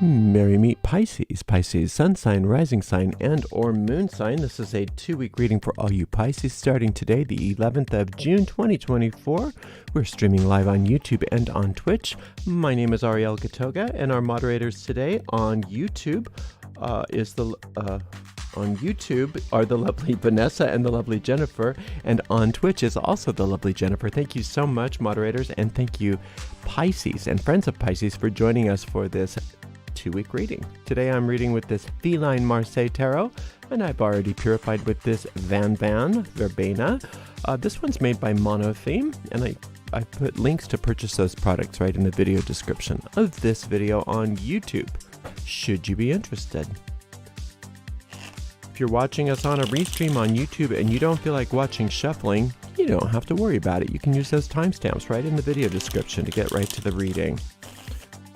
Merry meet Pisces, Pisces sun sign, rising sign, and or moon sign. This is a 2-week reading for all you Pisces starting today, the 11th of June, 2024. We're streaming live on YouTube and on Twitch. My name is Ariel Gatoga, and our moderators today on YouTube are the lovely Vanessa and the lovely Jennifer, and on Twitch is also the lovely Jennifer. Thank you so much, moderators, and thank you, Pisces and friends of Pisces, for joining us for this 2-week reading. Today I'm reading with this Feline Marseille Tarot, and I've already purified with this Van Verbena. This one's made by Monotheme, and I put links to purchase those products right in the video description of this video on YouTube, should you be interested. If you're watching us on a restream on YouTube and you don't feel like watching shuffling, you don't have to worry about it. You can use those timestamps right in the video description to get right to the reading.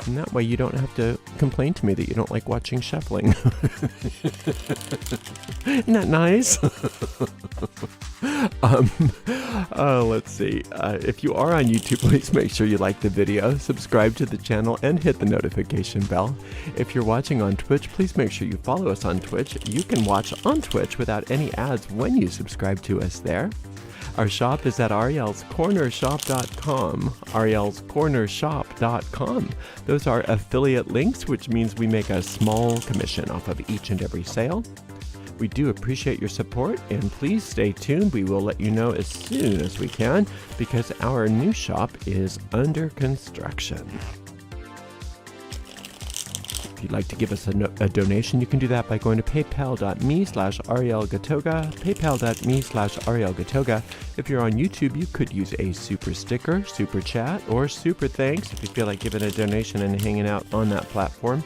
And that way you don't have to complain to me that you don't like watching shuffling. Isn't that nice? Let's see. If you are on YouTube, please make sure you like the video, subscribe to the channel, and hit the notification bell. If you're watching on Twitch, please make sure you follow us on Twitch. You can watch on Twitch without any ads when you subscribe to us there. Our shop is at arielscornershop.com, arielscornershop.com. Those are affiliate links, which means we make a small commission off of each and every sale. We do appreciate your support, and please stay tuned. We will let you know as soon as we can, because our new shop is under construction. If you'd like to give us a donation, you can do that by going to paypal.me/arielgatoga, paypal.me/arielgatoga. If you're on YouTube, you could use a super sticker, super chat, or super thanks if you feel like giving a donation and hanging out on that platform.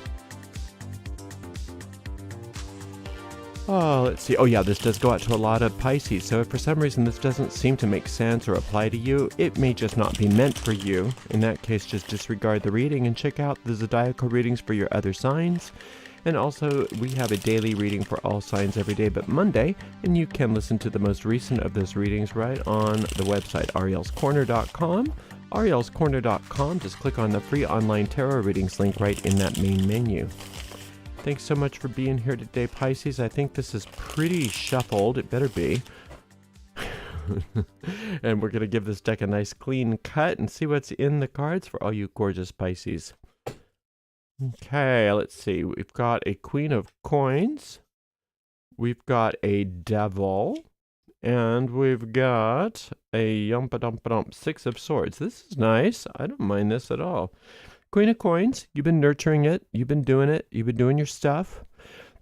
Oh, let's see. Oh yeah, this does go out to a lot of Pisces, so if for some reason this doesn't seem to make sense or apply to you, it may just not be meant for you. In that case, just disregard the reading and check out the zodiacal readings for your other signs. And also, we have a daily reading for all signs every day but Monday, and you can listen to the most recent of those readings right on the website, arielscorner.com. arielscorner.com, just click on the free online tarot readings link right in that main menu. Thanks so much for being here today, Pisces. I think this is pretty shuffled. It better be. And we're going to give this deck a nice clean cut and see what's in the cards for all you gorgeous Pisces. Okay, let's see. We've got a Queen of Coins. We've got a Devil. And we've got a Yumpa-Dumpa-Dump Six of Swords. This is nice. I don't mind this at all. Queen of Coins, you've been nurturing it, you've been doing your stuff.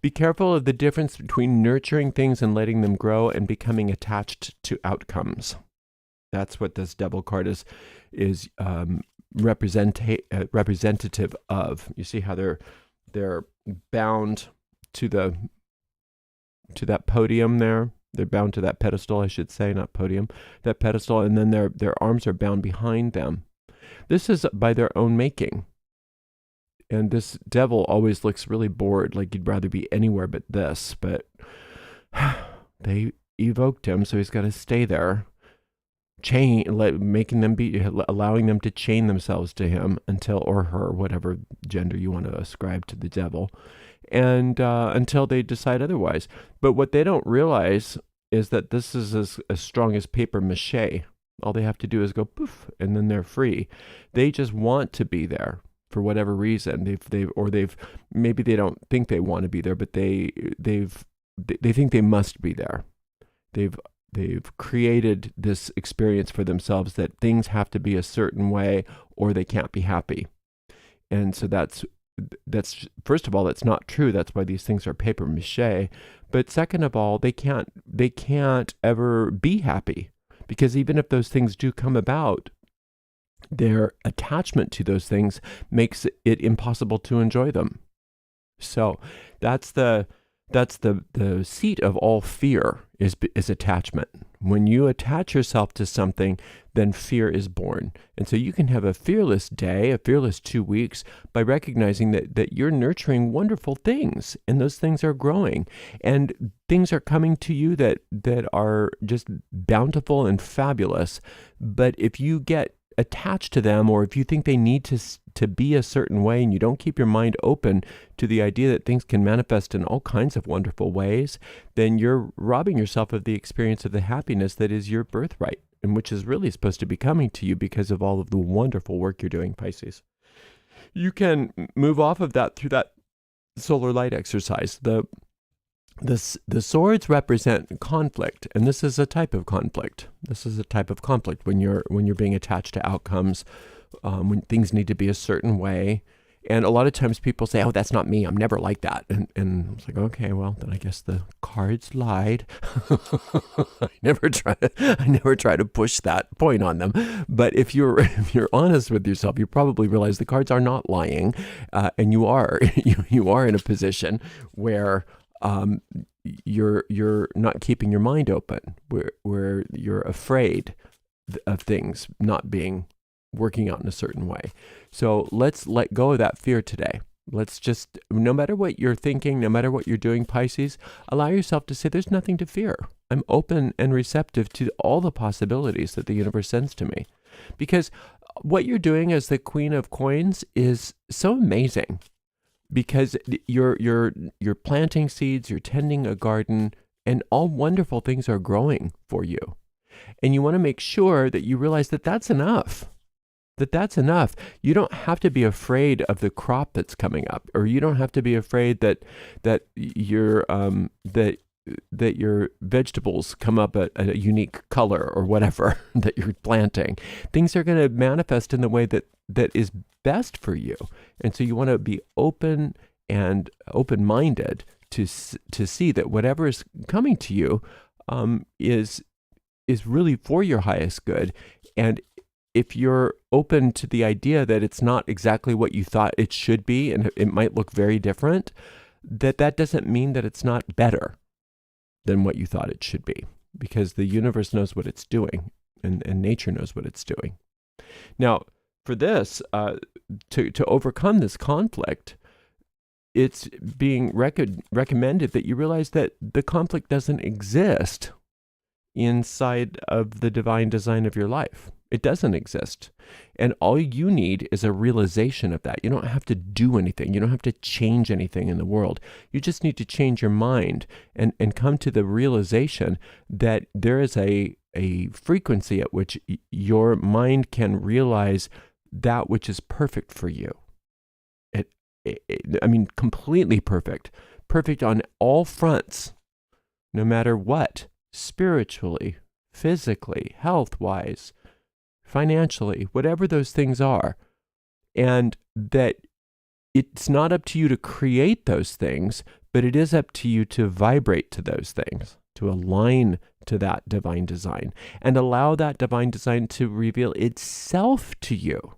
Be careful of the difference between nurturing things and letting them grow and becoming attached to outcomes. That's what this Devil card is representative of. You see how they're bound to that podium there. They're bound to that pedestal, I should say, not podium. That pedestal, and then their arms are bound behind them. This is by their own making. And this Devil always looks really bored, like he'd rather be anywhere but this. But they evoked him, so he's got to stay there, allowing them to chain themselves to him until, or her, whatever gender you want to ascribe to the Devil, and until they decide otherwise. But what they don't realize is that this is as strong as paper mache. All they have to do is go poof, and then they're free. They just want to be there for whatever reason. Maybe they don't think they want to be there, but they think they must be there. They've created this experience for themselves that things have to be a certain way or they can't be happy. And so that's first of all, that's not true. That's why these things are paper mache. But second of all, they can't ever be happy. Because even if those things do come about, their attachment to those things makes it impossible to enjoy them. So that's the seat of all fear is attachment. When you attach yourself to something, then fear is born. And so you can have a fearless day, a fearless 2 weeks, by recognizing that you're nurturing wonderful things, and those things are growing, and things are coming to you that are just bountiful and fabulous. But if you get attached to them, or if you think they need to be a certain way, and you don't keep your mind open to the idea that things can manifest in all kinds of wonderful ways, then you're robbing yourself of the experience of the happiness that is your birthright, and which is really supposed to be coming to you because of all of the wonderful work you're doing, Pisces. You can move off of that through that solar light exercise. The swords represent conflict, and this is a type of conflict. This is a type of conflict when you're being attached to outcomes, when things need to be a certain way. And a lot of times people say, "Oh, that's not me. I'm never like that." And it's like, okay, well, then I guess the cards lied. I never try to push that point on them. But if you're honest with yourself, you probably realize the cards are not lying, and you are in a position where you're not keeping your mind open, where you're afraid of things not working out in a certain way. So let's let go of that fear today. Let's just, no matter what you're thinking, no matter what you're doing, Pisces, allow yourself to say, there's nothing to fear. I'm open and receptive to all the possibilities that the universe sends to me. Because what you're doing as the Queen of Coins is so amazing. Because you're planting seeds, you're tending a garden, and all wonderful things are growing for you. And you want to make sure that you realize that that's enough. That's enough. You don't have to be afraid of the crop that's coming up, or you don't have to be afraid that your vegetables come up a unique color or whatever that you're planting. Things are going to manifest in the way that is best for you, and so you want to be open and open-minded to see that whatever is coming to you is really for your highest good. And if you're open to the idea that it's not exactly what you thought it should be, and it might look very different, that doesn't mean that it's not better than what you thought it should be, because the universe knows what it's doing, and nature knows what it's doing. Now, for this, to overcome this conflict, it's being recommended that you realize that the conflict doesn't exist inside of the divine design of your life. It doesn't exist. And all you need is a realization of that. You don't have to do anything. You don't have to change anything in the world. You just need to change your mind and come to the realization that there is a frequency at which your mind can realize that which is perfect for you. I mean, completely perfect. Perfect on all fronts, no matter what, spiritually, physically, health-wise, financially, whatever those things are. And that it's not up to you to create those things, but it is up to you to vibrate to those things, to align to that divine design, and allow that divine design to reveal itself to you.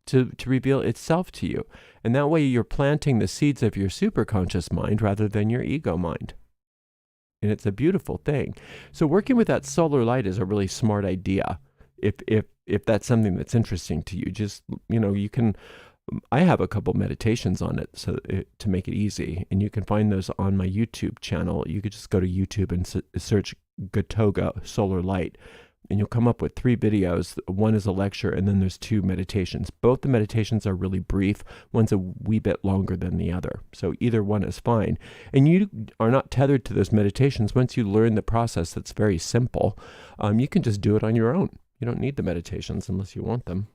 To reveal itself to you. And that way you're planting the seeds of your superconscious mind rather than your ego mind. And it's a beautiful thing. So working with that solar light is a really smart idea. If that's something that's interesting to you, just, you can, I have a couple meditations on it to make it easy, and you can find those on my YouTube channel. You could just go to YouTube and search Gotoga Solar Light, and you'll come up with 3 videos. One is a lecture, and then there's 2 meditations. Both the meditations are really brief. One's a wee bit longer than the other. So either one is fine. And you are not tethered to those meditations. Once you learn the process that's very simple, you can just do it on your own. You don't need the meditations unless you want them.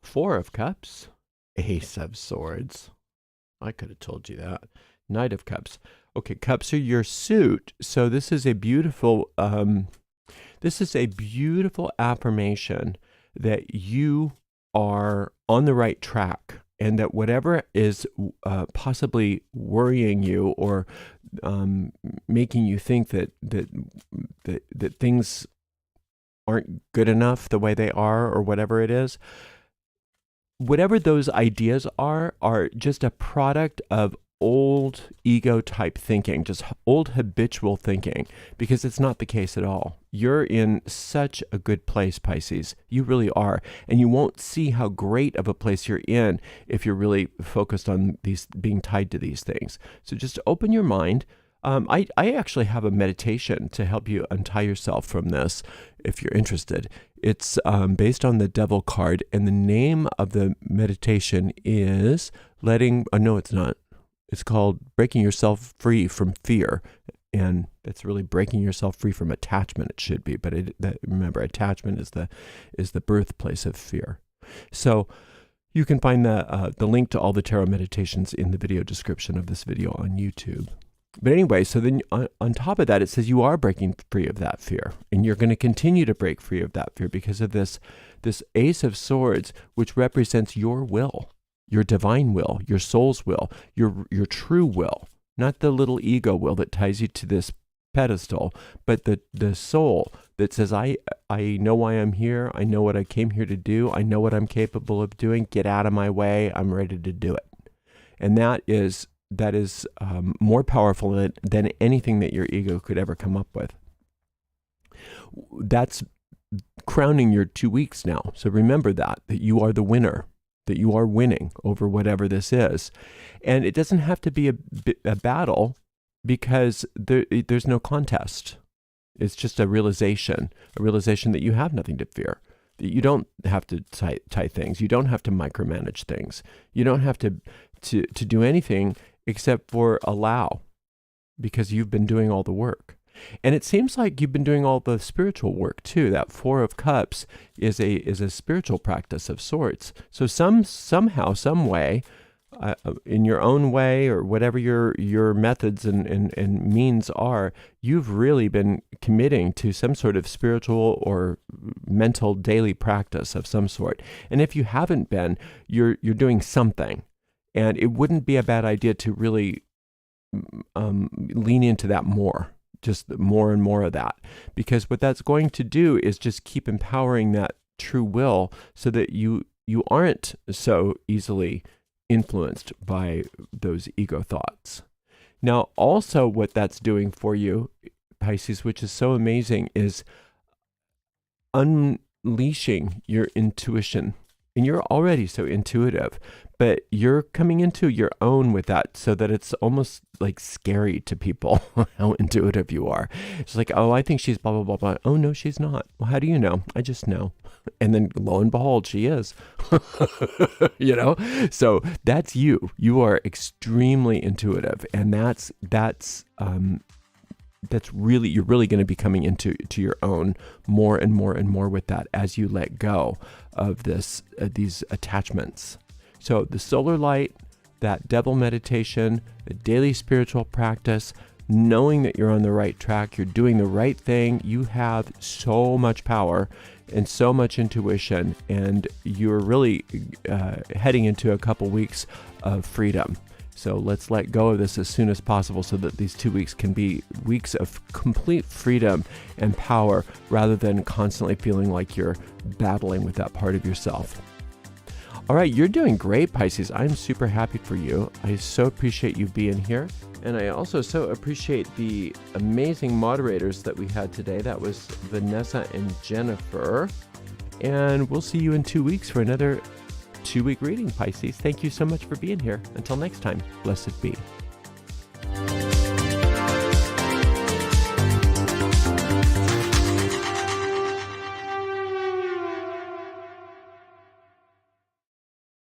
4 of Cups, Ace of Swords. I could have told you that. Knight of Cups. Okay, Cups are your suit. So this is a beautiful affirmation that you are on the right track, and that whatever is possibly worrying you or making you think that things aren't good enough the way they are, or whatever it is, whatever those ideas are just a product of old ego type thinking, just old habitual thinking, because it's not the case at all. You're in such a good place, Pisces. You really are. And you won't see how great of a place you're in if you're really focused on these, being tied to these things. So just open your mind. I actually have a meditation to help you untie yourself from this if you're interested. It's based on the Devil card, and the name of the meditation is no, it's not. It's called Breaking Yourself Free from Fear. And that's really breaking yourself free from attachment. It should be, but remember, attachment is the birthplace of fear. So you can find the link to all the tarot meditations in the video description of this video on YouTube. But anyway, so then on top of that, it says you are breaking free of that fear, and you're going to continue to break free of that fear because of this Ace of Swords, which represents your will, your divine will, your soul's will, your true will. Not the little ego will that ties you to this pedestal, but the soul that says, I know why I'm here. I know what I came here to do. I know what I'm capable of doing. Get out of my way. I'm ready to do it. And that is more powerful than anything that your ego could ever come up with. That's crowning your 2 weeks now. So remember that you are the winner, that you are winning over whatever this is. And it doesn't have to be a battle, because there's no contest. It's just a realization that you have nothing to fear, that you don't have to tie things. You don't have to micromanage things. You don't have to do anything except for allow, because you've been doing all the work. And it seems like you've been doing all the spiritual work too. That Four of Cups is a spiritual practice of sorts. So somehow, some way, in your own way, or whatever your methods and means are, you've really been committing to some sort of spiritual or mental daily practice of some sort. And if you haven't been, you're doing something. And it wouldn't be a bad idea to really lean into that more. Just more and more of that, because what that's going to do is just keep empowering that true will, so that you aren't so easily influenced by those ego thoughts. Now, also what that's doing for you, Pisces, which is so amazing, is unleashing your intuition. And you're already so intuitive, but you're coming into your own with that, so that it's almost like scary to people how intuitive you are. It's like, oh, I think she's blah, blah, blah, blah. Oh, no, she's not. Well, how do you know? I just know. And then lo and behold, she is. So that's you. You are extremely intuitive. And that's really, you're really going to be coming into your own more and more and more with that, as you let go of these attachments. So the solar light, that devil meditation, the daily spiritual practice, knowing that you're on the right track, you're doing the right thing, you have so much power and so much intuition, and you're really heading into a couple weeks of freedom. So let's let go of this as soon as possible, so that these 2 weeks can be weeks of complete freedom and power, rather than constantly feeling like you're battling with that part of yourself. All right, you're doing great, Pisces. I'm super happy for you. I so appreciate you being here. And I also so appreciate the amazing moderators that we had today. That was Vanessa and Jennifer. And we'll see you in 2 weeks for another 2-week reading, Pisces. Thank you so much for being here. Until next time, blessed be.